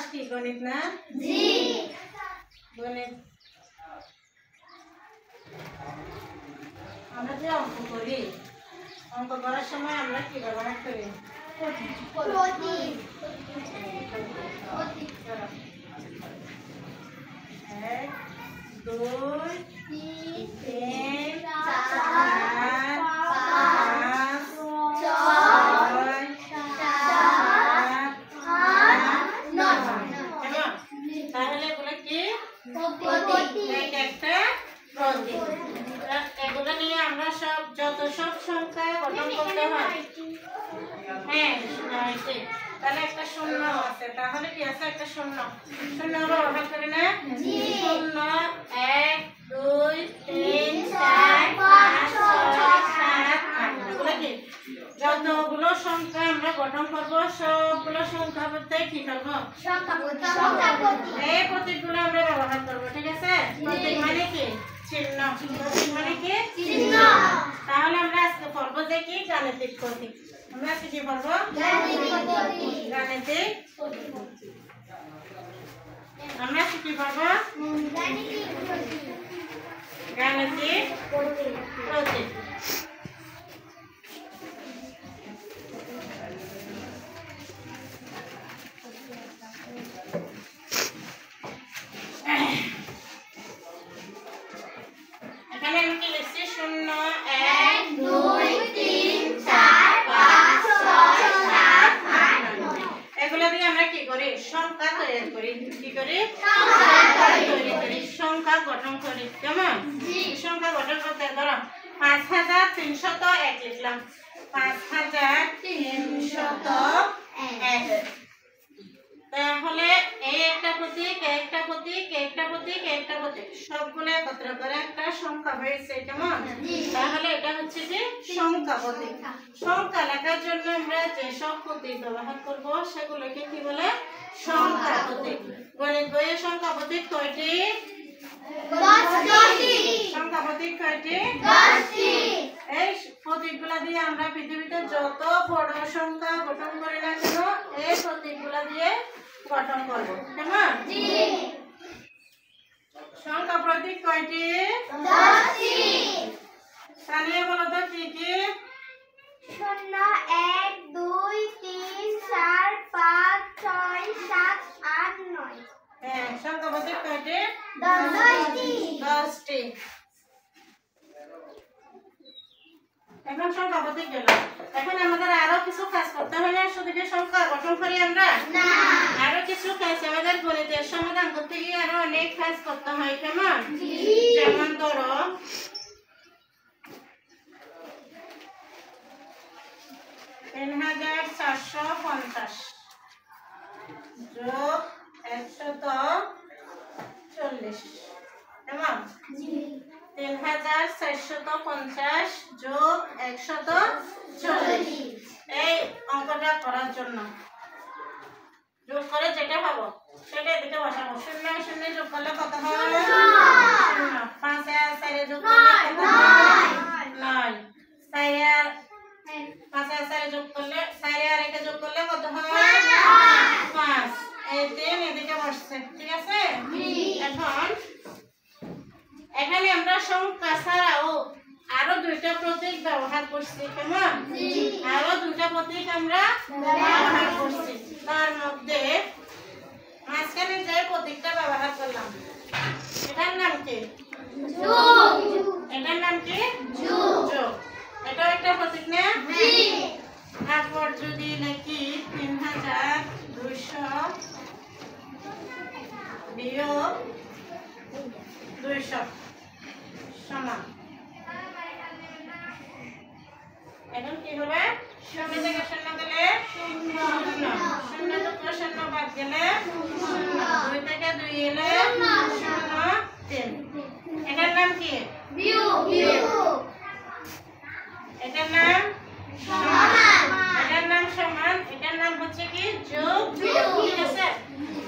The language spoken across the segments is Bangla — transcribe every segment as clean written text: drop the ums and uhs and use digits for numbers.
ক্লাস কি গণিত না? জি গণিত। আমরা যে অঙ্ক করি, অঙ্ক করার সময় আমরা কি ব্যবহার করি? প্রতীক। এক দুই তিন চার পাঁচ ছয় সাত আট নয়। তাহলে এগুলো কি? প্রতীক। একটা প্রতীক। এগুলো নিয়ে আমরা যত সব সংখ্যা গঠন করতে হয়। হ্যাঁ তাহলে একটা শূন্য আছে, তাহলে কি আছে? একটা শূন্য। শূন্য আমরা ব্যবহার করি না? শূন্য এক দুই তিন চার পাঁচ ছয় সাত আট। এগুলো কি? যতগুলো সংখ্যা আমরা গঠন করবো সবগুলো সংখ্যা বলতে কি করবো? এই প্রতীকগুলো আমরা ব্যবহার করবো। ঠিক আছে? প্রতীক মানে কি? চিহ্ন। প্রতীক মানে কি? চিহ্ন। তাহলে আমরা আজকে পড়বো যে কি? গাণিতিক প্রতীক। আমরা আজকে কি পড়বো? গাণিতিক। আমরা আজকে কি পড়বো? গাণিতিক প্রতীক। এখানে আমি কি লিখছি? শূন্য এক দুই তিন চার পাঁচ ছয় সাত আট নয়। এগুলো দিয়ে আমরা কি করি? সংখ্যা তৈরি করি। কি করি? সংখ্যা তৈরি করি, সংখ্যা গঠন করি। কেমন? সংখ্যা গঠন করতে ধরো 5301 লিখলাম। 5301। তাহলে এই একটা প্রতীক, একটা প্রতীক, একটা প্রতীক, একটা প্রতীক, সবগুলো একত্র করে একটা সংখ্যা হয়েছে। কেমন? তাহলে এটা হচ্ছে যে সংখ্যা প্রতীক। সংখ্যা লেখার জন্য আমরা যে সব প্রতীক ব্যবহার করব সেগুলোকে কি বলে? সংখ্যা প্রতীক। গণিত বইয়ে সংখ্যা প্রতীক কয়টি? 10টি। সংখ্যা প্রতীক কয়টি? 10টি। এই প্রতীকগুলো দিয়ে আমরা পৃথিবীতে যত বড় সংখ্যা গঠন করি না কেন এই প্রতীকগুলো দিয়ে গঠন করব। কেমন? জি। সংখ্যা প্রতীক কয়টি? 10টি। তাহলে বলো তো কি কি? 0 1 2 3 4 5 6 7 8 9। হ্যাঁ, সংখ্যা প্রতীক কয়টি? 10টি। 10টি। এখন সংখ্যা প্রতীক গেল। এখন আমাদের আরো কিছু কাজ করতে হয় না? শুধু কি সংখ্যা গঠন করি আমরা? না, আরো কিছু কাজ আমাদের গণিতের সমাধান করতে গিয়ে আরো অনেক কাজ করতে হয়। কেমন? যেমন ধরো 3450 যোগ 140। কেমন? 3450 যোগ 140। এই অঙ্কটা করার জন্য যোগ করে যেটা পাবো সেটা এদিকে বসাবো। 0 0 যোগ করলে কত হয়? 0। 5 আর 4 যোগ করলে কত হয়? 9। 4 আর 5 আর 4 যোগ করলে 4 আর 1 যোগ করলে কত হয়? 5। এই 3 এদিকে বসছে। ঠিক আছে? এখন এখানে আমরা সংখ্যা ছাড়াও আরো দুইটা প্রতীক ব্যবহার করছি। কেমন? আরো দুইটা প্রতীক আমরা ব্যবহার করছি। তার মধ্যে মাঝখানে যে প্রতীকটা ব্যবহার করলাম এটার নাম কি? যোগ। এটার নাম কি? যোগ। এটা একটা প্রতীক না? তারপর যদি নাকি 3200 বিয়োগ 200 সমান, এখন কি হবে? 0 থেকে 0 গেলে 0, 0 থেকে 0 বাদ গেলে 0, 2 থেকে 2 এলে 0, 3। এটার নাম কি? বিয়োগ। এটার নাম সমান। এটার নাম সমান। এটার নাম হচ্ছে কি? যোগ। ঠিক আছে?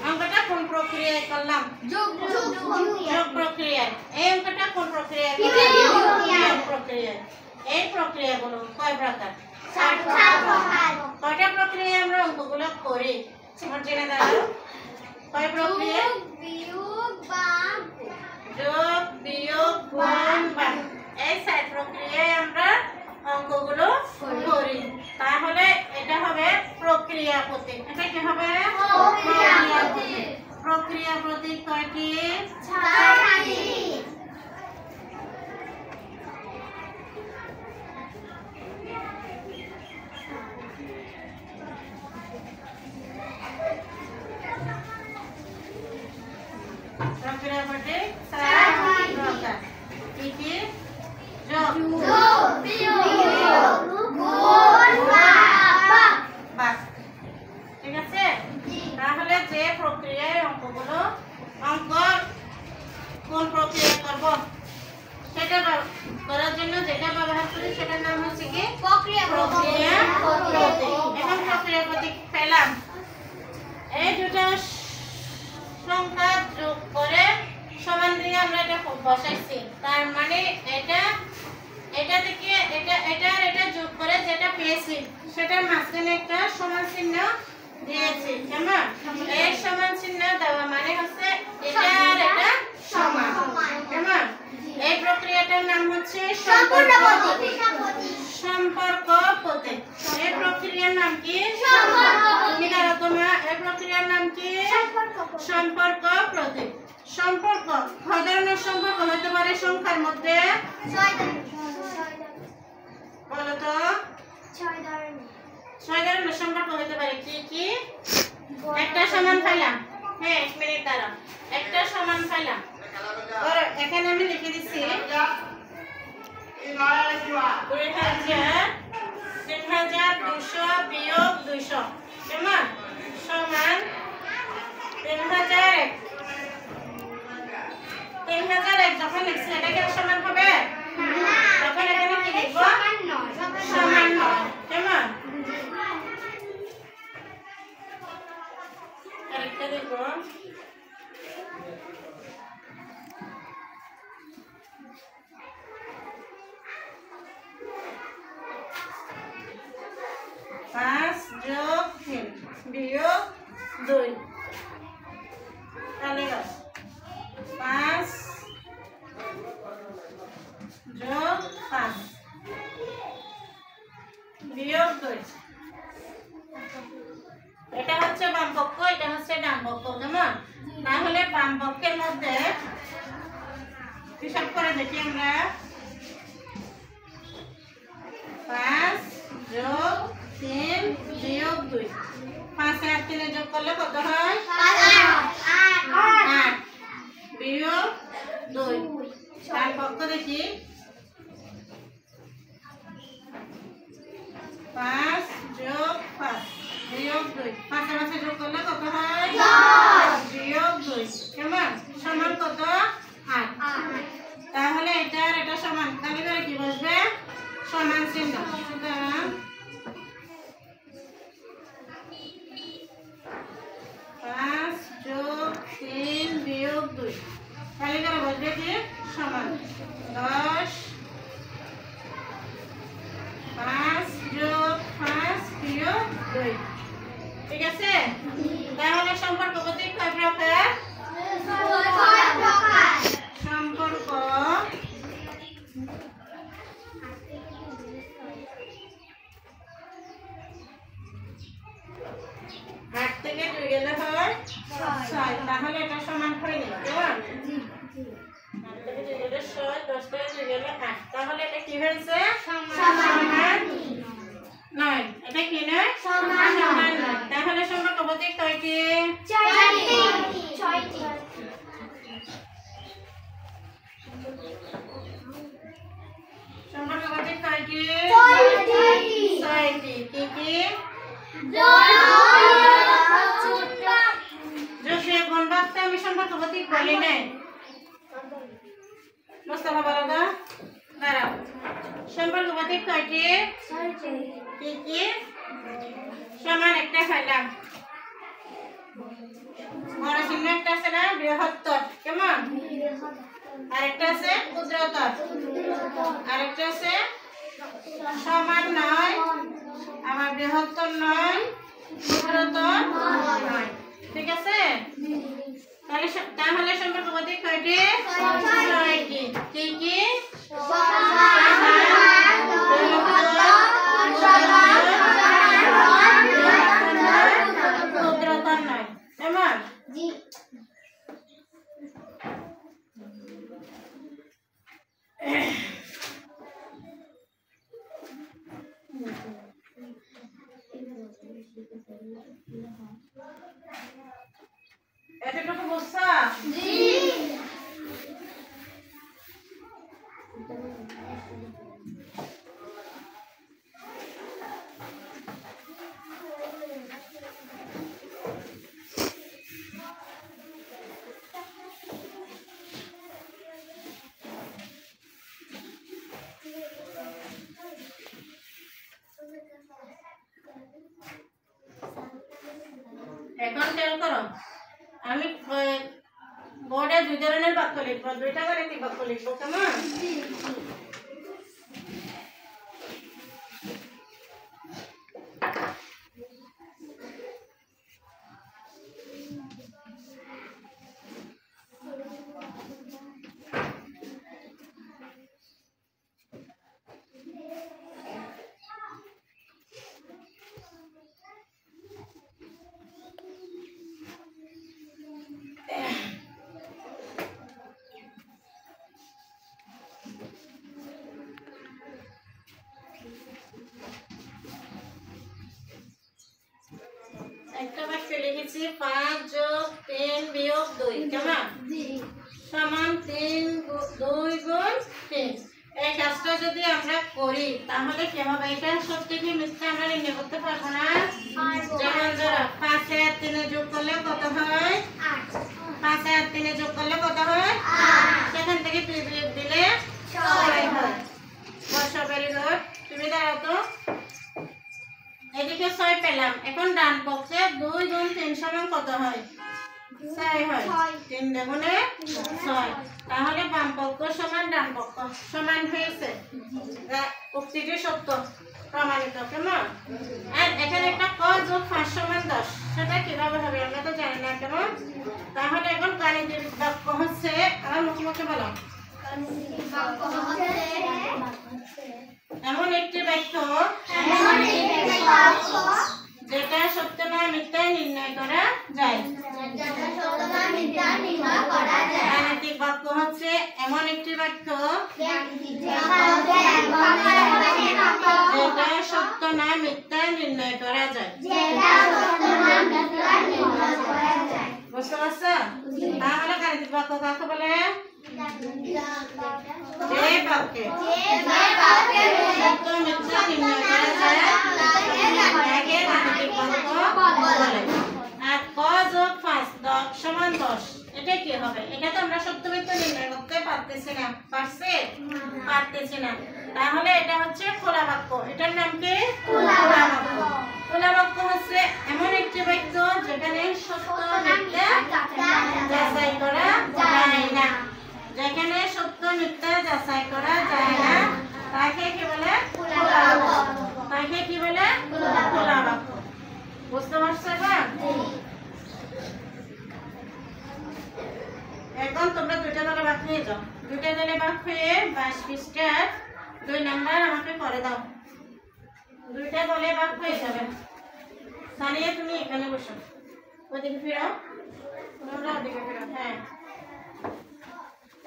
অঙ্কটা কোন প্রক্রিয়ায় করলাম? যোগ প্রক্রিয়ায়। এই অঙ্কটা কোন প্রক্রিয়ায় করলাম? বিয়োগ প্রক্রিয়ায়। এই প্রক্রিয়াগুলো কয় প্রকার? 4 প্রকার। কয়টা প্রক্রিয়ায় আমরা অঙ্কগুলো করি? জেনে দাও। কয় প্রক্রিয়া? যোগ বিয়োগ গুণ ভাগ, এই 4 প্রক্রিয়ায় আমরা অঙ্কগুলো করি। তাহলে এটা হবে প্রক্রিয়া প্রতীক। এটা কি হবে? প্রক্রিয়া প্রতীক। প্রক্রিয়া প্রতীক কয়টি? 6টি। প্রক্রিয়া প্রতীক 4 প্রকার। কি কি? যোগ বিয়োগ গুণ ভাগ। ঠিক আছে? তাহলে যে প্রক্রিয়ায় অঙ্কগুলো অঙ্ক কোন প্রক্রিয়া করব সেটা করার জন্য যেটা ব্যবহার করি সেটার নাম হচ্ছে কি? প্রক্রিয়া প্রতীক। এখন প্রক্রিয়া প্রতীক পেলাম। এই দুটো সংখ্যা যোগ করে সমান দিয়ে আমরা এটা বসাইছি। তার মানে এটা থেকে এটা যোগ করে যেটা পেয়েছি সেটার মাঝখানে একটা সমান চিহ্ন দিয়েছি। কেমন? এই সমান চিহ্ন দেওয়া মানে হচ্ছে এটা আর এটা সমান। কেমন? এই প্রক্রিয়াটার নাম হচ্ছে সম্পর্ক প্রতীক। এই প্রক্রিয়ার নাম কি? তুমি জানো তোমরা এই প্রক্রিয়ার নাম কি? সম্পর্ক প্রতীক। সম্পর্ক কয় ধরনের সম্পর্ক হতে পারে সংখ্যার মধ্যে? বলো তো। 6 ধরনের সম্পর্ক হতে পারে। কি কি? একটা সমান পাইলাম। হ্যাঁ, 1 মিনিট দাঁড়াও। একটা সমান পাইলাম। এখানে আমি লিখে দিচ্ছি 3200 বিয়োগ 200 কেমন? সমান 3001। 3001 যখন লিখছি এটা কি সমান হবে? তখন এখানে কি লিখব? সমান নয়। কেমন? আরেকটা লিখব 5 যোগ 3 বিয়োগ 2 তাহলে 5 যোগ 5 বিয়োগ 2। এটা হচ্ছে বাম পক্ষ, এটা হচ্ছে ডান পক্ষ। কেমন? তাহলে বাম পক্ষের মধ্যে হিসাব করে দেখি আমরা 5 যোগ 3 বিয়োগ 2। 5 আর 3 যোগ করলে কত হয়? 8 বিয়োগ 2। ডান পক্ষ দেখি 5 যোগ 5 বিয়োগ 2। 5 আর 5 যোগ করলে কত হয়? 10 বিয়োগ 2। কেমন? সমান কত? 8। তাহলে এটা আর এটা সমান। তাহলে এবারে কি বসবে? সমান চিহ্ন। সুতরাং 5 যোগ 3 বিয়োগ 2 তাহলে এবারে বসবে কি? সমান 10। 5 যোগ 5 বিয়োগ 2। ঠিক আছে? তাহলে সম্পর্ক প্রতীক কয় প্রকার? সম্পর্ক আট থেকে 2 গেলে হয় 6। তাহলে এটা সমান হয়নি। কেমন? 8 থেকে 2 গেলে 6, 10 থেকে 2 গেলে 8। তাহলে এটা কি হয়েছে? সমান 9। এটা কি নয়? সমান 9। তাহলে সম্পর্ক প্রতীক কয়টি? 6টি। সম্পর্ক প্রতীক কয়টি? 6টি। কি কি? যোগের গুণ ভাগটা আমি সম্পর্ক প্রতীক বলি নাই। মোস্তফা বলো তো। দাঁড়াও। সম্পর্ক প্রতীক কয়টি? কি কি? সমান একটা খাইলাম। বড় চিহ্ন একটা আছে না? বৃহত্তর। কেমন? আরেকটা আছে ক্ষুদ্রতর। আরেকটা আছে সমান নয়, আবার বৃহত্তর নয়, ক্ষুদ্রতর নয়। ঠিক আছে তাহলে সম্পর্ক বোধে কয়টি 6টি কি কি ক্ষুদ্রতর নয় এমন এতটুকু বুঝছো এখন খেয়াল করো আমি বোর্ডে দুই ধরনের বাক্য লিখবো দুইটা করে কি বাক্য লিখবো কেমন একটা বাক্য লিখেছি 5 যোগ 3 বিয়োগ 2 কেমন সমান 2 গুণ 3 এই কাজটা যদি আমরা করি তাহলে কি হবে এটা সত্যি কি মিথ্যা আমরা নির্ণয় করতে পারবো না যেমন ধরো 5 আর 3 যোগ করলে কত হয় 5 আর 3 যোগ করলে কত হয় 8 সেখান থেকে 2 বিয়োগ দিলে 6 হয় বসো ভেরি গুড তুমি দাঁড়াও তো এদিকে 6 পেলাম এখন ডান পক্ষে 2 গুণ 3 সমান কত হয় 6 হয় 3 দ্বিগুণে 6 তাহলে বাম পক্ষ সমান ডান পক্ষ সমান হয়েছে উক্তিটি সত্য প্রমাণিত কেমন আর এখানে একটা ক যোগ 5 সমান 10 সেটা কিভাবে হবে আমরা তো জানি না কেমন তাহলে এখন গাণিতিক বাক্য হচ্ছে আমার মুখে বলো এমন একটি বাক্য যেটা সত্য না মিথ্যা নির্ণয় করা যায় গাণিতিক বাক্য হচ্ছে এমন একটি বাক্য যেটা সত্য না মিথ্যা নির্ণয় করা যায় বুঝতে পারছো তাহলে গাণিতিক বাক্য কাকে বলে যে বাক্যে সত্য মিথ্যা নির্ণয় করা যায় তাকে গাণিতিক বাক্য বলে আর ক যোগ 5 সমান 10 এটা কি হবে এটা তো আমরা সত্য মিথ্যা নির্ণয় করতে পারতেছি না তাহলে এটা হচ্ছে খোলা বাক্য এটার নাম কি খোলা বাক্য খোলা বাক্য হচ্ছে এমন একটি বাক্য যেখানে সত্য মিথ্যা যাচাই করা যায় না যেখানে সত্য মিথ্যা যাচাই করা যায় না তাকে কি বলে খোলা বাক্য তাকে কি বলে খোলা বাক্য বুঝতে পারছো এখন তোমরা দুইটা দলে ভাগ হয়ে যাও দুইটা দলে ভাগ হয়ে 22 পৃষ্ঠার 2 নাম্বার আমাকে করে দাও দুইটা দলে ভাগ হয়ে যাবে সানিয়া তুমি এখানে বসো ওদিকে ফিরো তোমরা ওদিকে ফিরো হ্যাঁ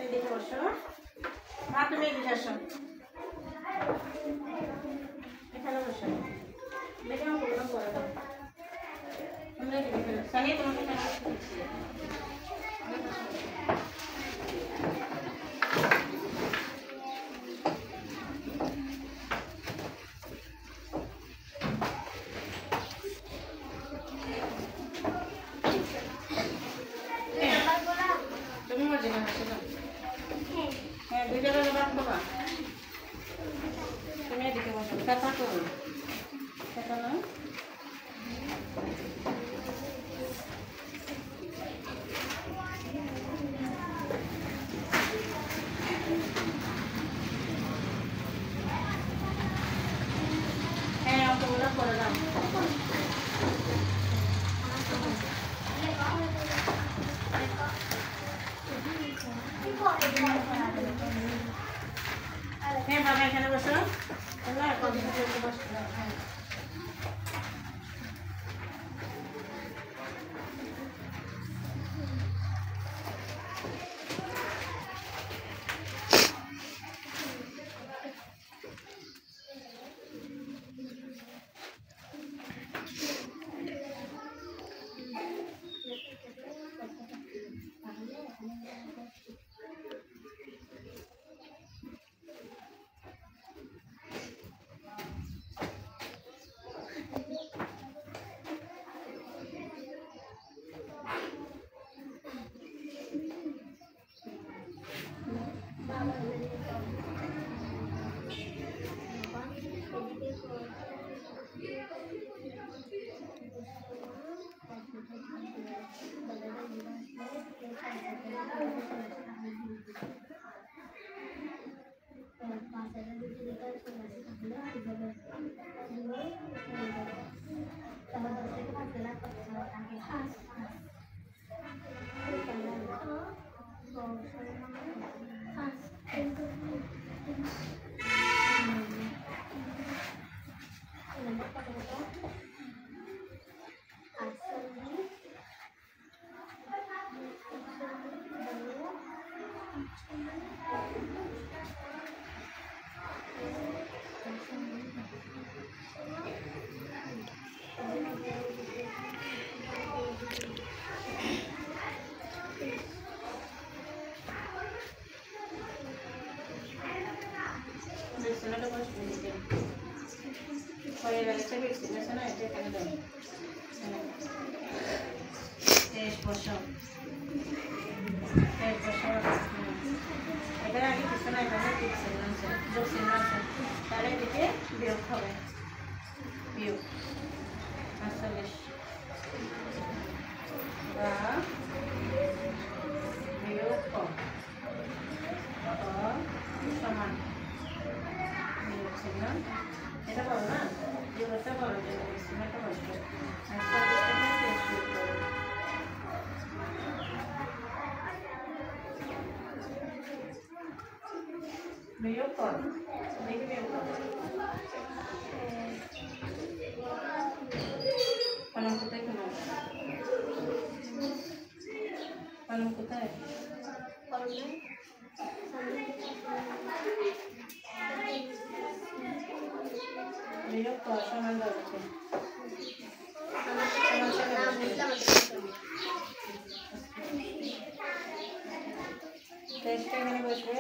এদিকে বসো মা তুমি এদিকে আসো এখানে বসো দেখে আমাকে করে দাও তোমরা এদিকে ফিরো সানিয়া তোমাকে হ্যাঁ বাবা এখানে বসো বসো। এবারে আগে পিছনে যোগ চিহ্ন আছে তাহলে এদিকে বিয়োগ হবে বিয়োগ 48 বা বিয়োগ সমান বিয়োগ চিহ্ন এটা বলো না বিয়োগটা বলো যে চিহ্নটা বসবে 48 বিয়োগ কর দেখি বিয়োগ কর কলম কোথায় কলম কোথায় বিয়োগ কর সমান দাঁড়াচ্ছে টেস্টটা এখানে বসবে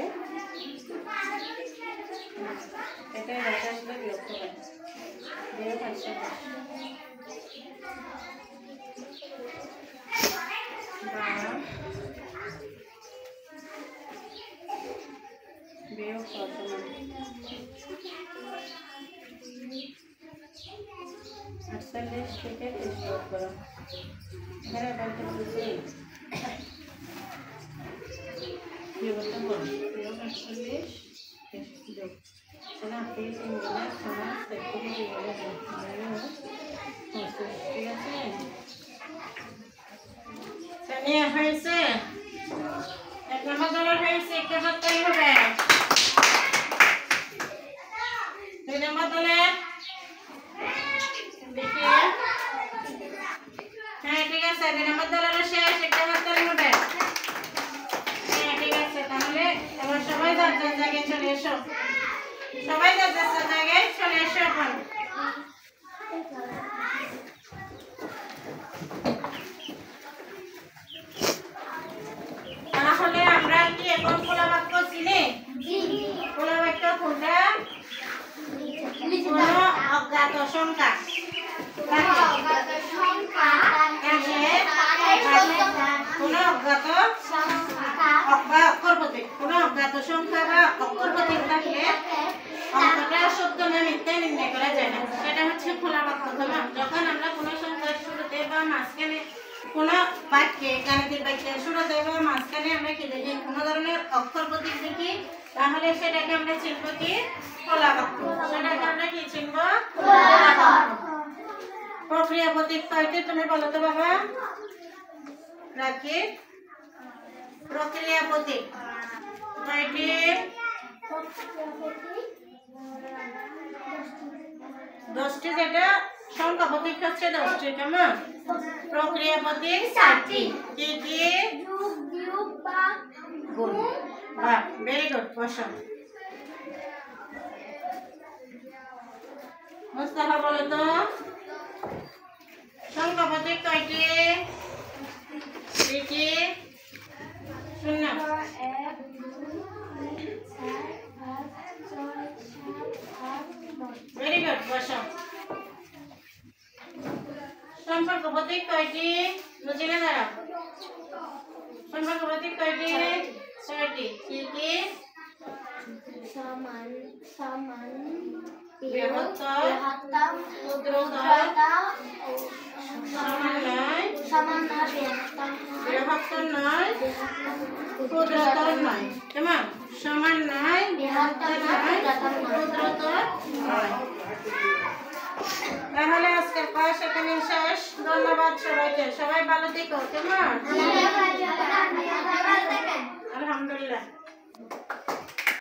এটা রাখা আসলে বিয়োগ করবেন বিয়োগ আসছে বিয়োগ সমান 48 থেকে 30 বিয়োগ করো এখানে বলতে বলছি বিয়োগটা করো বিয়োগ 48 বিয়োগ সেটা 30 ইংরেজি সমান 30 বিয়োগ ঠিক আছে সামিয়া হয়েছে এক নম্বর দলের হয়েছে একটা হাততালি হবে দুই নম্বর দলের দেখি হ্যাঁ ঠিক আছে দুই নম্বর দলের শেষ একটা হাততালি হবে হ্যাঁ ঠিক আছে তাহলে এবার সবাই যার যার জায়গায় চলে এসো সবাই যার যার জায়গায় চলে এসো এখন তাহলে আমরা কি এখন খোলা বাক্য চিনি খোলা বাক্য কোনটা কোনো অজ্ঞাত সংখ্যা কোনো অজ্ঞাত অক্ষরপতি কোনো অজ্ঞাত সংখ্যা বা অক্ষরপতি থাকলে অঙ্কটা সত্য না মিথ্যা নির্ণয় করা যায় না সেটা হচ্ছে খোলা বাক্য যখন আমরা কোনো সংখ্যার শুরুতে বা মাঝখানে কোনো বাক্যে গাণিতিক বাক্যের শুরুতে বা মাঝখানে আমরা কি দেখি কোনো ধরনের অক্ষর প্রতীক দেখি তাহলে সেটাকে আমরা চিনব কি খোলা বাক্য সেটাকে আমরা কি চিনব খোলা বাক্য প্রক্রিয়া প্রতীক কয়টি তুমি বলো তো বাবা রাখি প্রক্রিয়া প্রতীক কয়টি? 10টি, যেটা সংখ্যা প্রতীক হচ্ছে 10টি। কেমন? প্রক্রিয়া প্রতীক 4টি। কি কি? যোগ, বিয়োগ, ভাগ, গুণ। বাহ, ভেরি গুড। বসো। মুস্তাফা বলো তো, সংখ্যা প্রতীক কয়টি? কি কি? শূন্য। 1, 2, 3, 4, 5, 6, 7, 8, 9। Very good. বসো। সম্পর্ক প্রতীক কয়টি? বুঝিলে দাঁড়াও। সম্পর্ক প্রতীক কয়টি? 6টি। কি কি? সমান, সমান, বৃহত্তর, বৃহত্তম, ক্ষুদ্রতর, সমন্বয়, সমন্বয়, বৃহত্তম, বৃহত্তর নয়, ক্ষুদ্রতর নয়। কেমন? সমান নয়, বৃহত্তম নয়, ক্ষুদ্রতর নয়। তাহলে আজকের ক্লাস এখানে শেষ। ধন্যবাদ সবাইকে। সবাই ভালো থেকো। কেমন? ধন্যবাদ। আলহামদুলিল্লাহ।